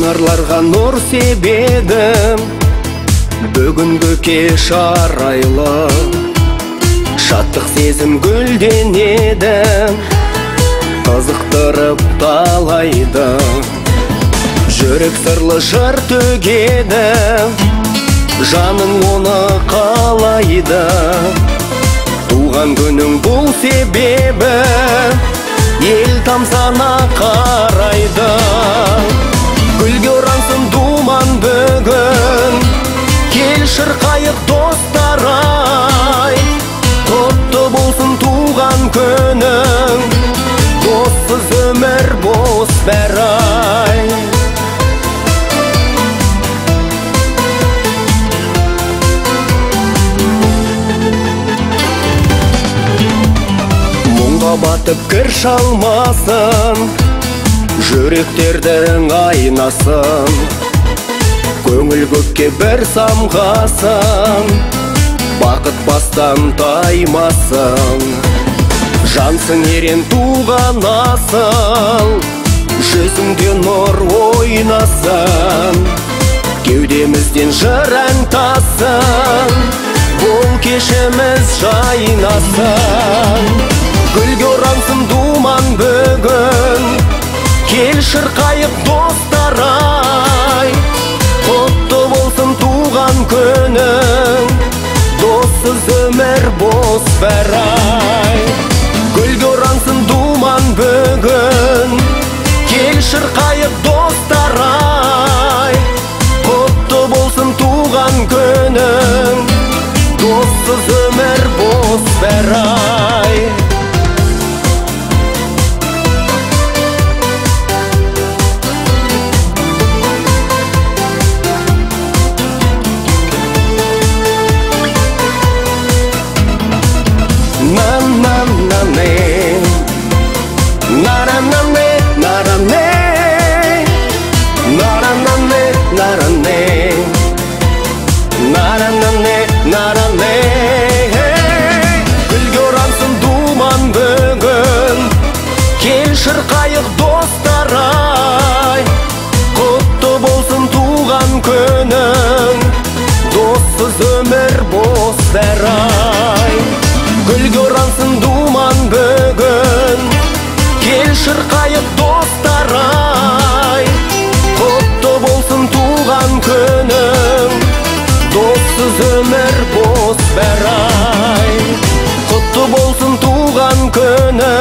жанарларға нұр себедім, бүгінгі кеш арайлы, шаттық сезім гүлденеді, қызықтырып талайды. Жүрек сырлы жыр төгеді, жаның оны қалайды. Туған күнің бұл себебі, ел тамсана қарайды. Гүлге орансын думан бүгін, кел шырқайық достар ай. Құтты болсын туған күнің, доссыз өмір бос бәрі ай. Мұңға батып кір шалмасын, жүректердің айнасын. Көңіл көкке бір самғасын, бақыт бастан таймасын. Жансың ерен туған асыл, жүзіңде нұр ойнасын. Кеудемізден жыр ән тасын, бұл кешіміз жайнасын. Гүлге орансын думан бүгін, кел шырқайық достар ай. Құтты болсын туған күнің, доссыз өмір бос бәр ай. Гүлге орансын думан бүгін, кел шырқайық достар ай. Құтты болсын туған күнің, доссыз өмір бос бәр ай. Гүлге орансын думан бүгін, кел шырқайық достар ай. Құтты болсын туған күнің, доссыз өмір бос бәр ай. Гүлге орансын думан бүгін, кел шырқайық достар ай. Құтты болсын туған күнің, доссыз өмір бос бәр ай. Құтты болсын туған күнің,